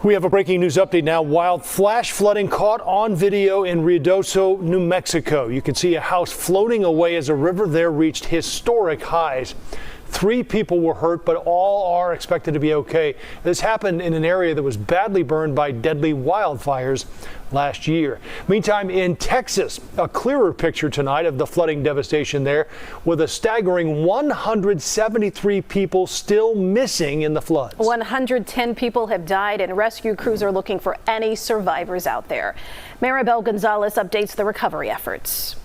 We have a breaking news update now. Wild flash flooding caught on video in Ruidoso, New Mexico. You can see a house floating away as a river there reached historic highs. 3 people were hurt, but all are expected to be okay. This happened in an area that was badly burned by deadly wildfires last year. Meantime, in Texas, a clearer picture tonight of the flooding devastation there, with a staggering 173 people still missing in the floods. 110 people have died, and rescue crews are looking for any survivors out there. Maribel Gonzalez updates the recovery efforts.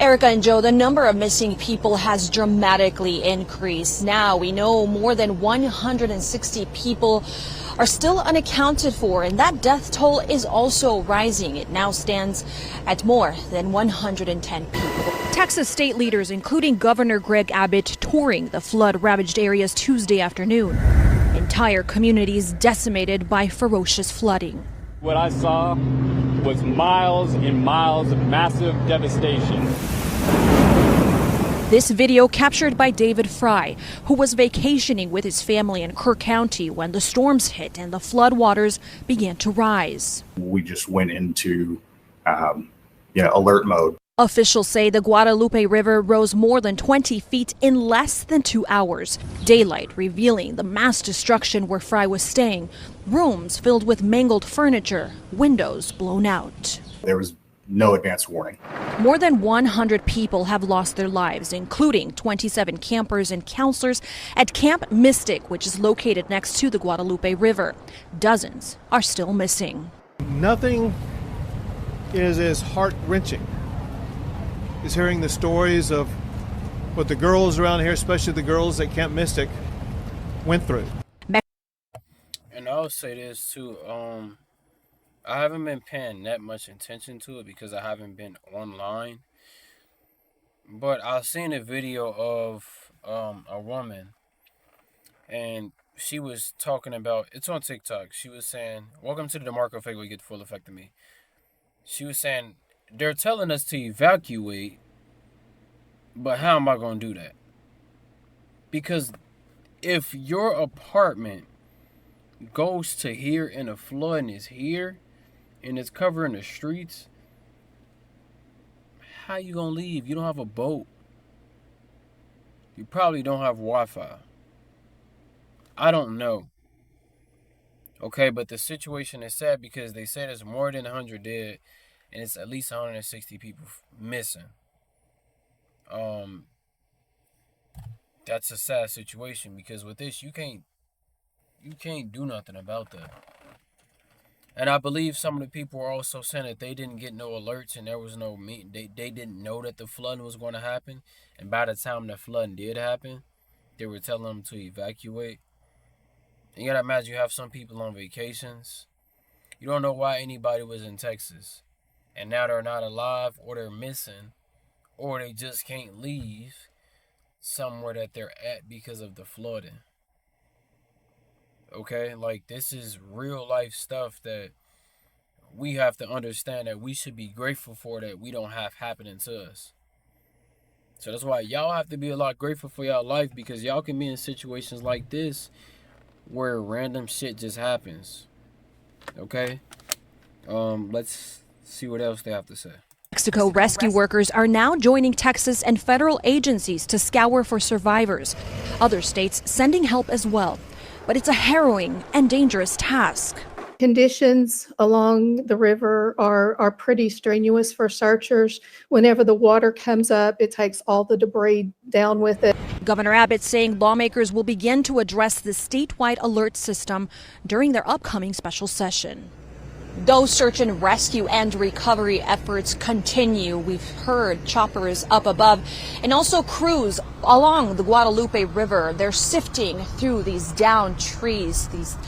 Erica and Joe, the number of missing people has dramatically increased. Now we know more than 160 people are still unaccounted for, and that death toll is also rising. It now stands at more than 110 people. Texas state leaders, including Governor Greg Abbott, touring the flood-ravaged areas Tuesday afternoon. Entire communities decimated by ferocious flooding. What I saw was miles and miles of massive devastation. This video captured by David Fry, who was vacationing with his family in Kerr County when the storms hit and the floodwaters began to rise. We just went into alert mode. Officials say the Guadalupe River rose more than 20 feet in less than 2 hours. Daylight revealing the mass destruction where Fry was staying. Rooms filled with mangled furniture, windows blown out. There was no advance warning. More than 100 people have lost their lives, including 27 campers and counselors at Camp Mystic, which is located next to the Guadalupe River. Dozens are still missing. Nothing is as heart-wrenching as hearing the stories of what the girls around here, especially the girls at Camp Mystic, went through. And I'll say this too, I haven't been paying that much attention to it because I haven't been online. But I seen a video of a woman, and she was talking about, it's on TikTok. She was saying, "Welcome to the DeMarkco effect where you get the full effect of me." She was saying, they're telling us to evacuate, but how am I going to do that? Because if your apartment goes to here and a flood and is here and it's covering the streets, how you going to leave? You don't have a boat. You probably don't have Wi-Fi. I don't know. Okay, but the situation is sad because they said there's more than 100 dead and it's at least 160 people missing. That's a sad situation because with this, you can't do nothing about that. And I believe some of the people were also saying that they didn't get no alerts and there was no they didn't know that the flooding was going to happen. And by the time the flooding did happen, they were telling them to evacuate. And you gotta imagine you have some people on vacations. You don't know why anybody was in Texas. And now they're not alive, or they're missing, or they just can't leave somewhere that they're at because of the flooding. Okay, like this is real life stuff that we have to understand that we should be grateful for that we don't have happening to us. So that's why y'all have to be a lot grateful for y'all life, because y'all can be in situations like this where random shit just happens. Okay, let's see what else they have to say. Mexico rescue workers are now joining Texas and federal agencies to scour for survivors. Other states sending help as well. But it's a harrowing and dangerous task. Conditions along the river are pretty strenuous for searchers. Whenever the water comes up, it takes all the debris down with it. Governor Abbott saying lawmakers will begin to address the statewide alert system during their upcoming special session. Those search and rescue and recovery efforts continue. We've heard choppers up above and also crews along the Guadalupe River. They're sifting through these downed trees, these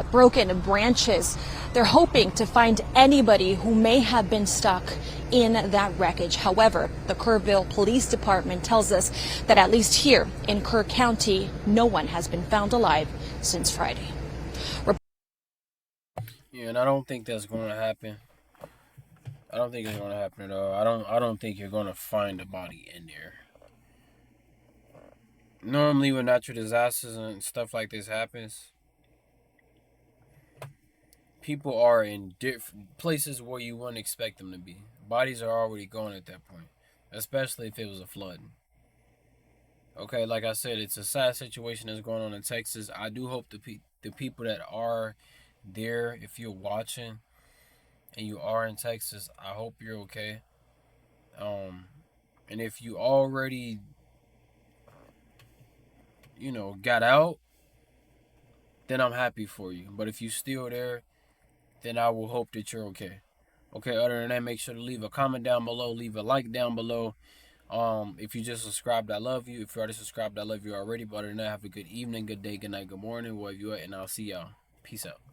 broken branches. They're hoping to find anybody who may have been stuck in that wreckage. However, the Kerrville Police Department tells us that at least here in Kerr County, no one has been found alive since Friday. Yeah, and I don't think that's going to happen. I don't think it's going to happen at all. I don't think you're going to find a body in there. Normally when natural disasters and stuff like this happens, people are in different places where you wouldn't expect them to be. Bodies are already gone at that point, especially if it was a flood. Okay, like I said, it's a sad situation that's going on in Texas. I do hope the people that are there, if you're watching and you are in Texas, I hope you're okay. And if you already, got out, then I'm happy for you. But if you still there, then I will hope that you're okay. Okay, other than that, make sure to leave a comment down below, leave a like down below. If you just subscribed, I love you. If you already subscribed, I love you already. But other than that, have a good evening, good day, good night, good morning, wherever you at, and I'll see y'all. Peace out.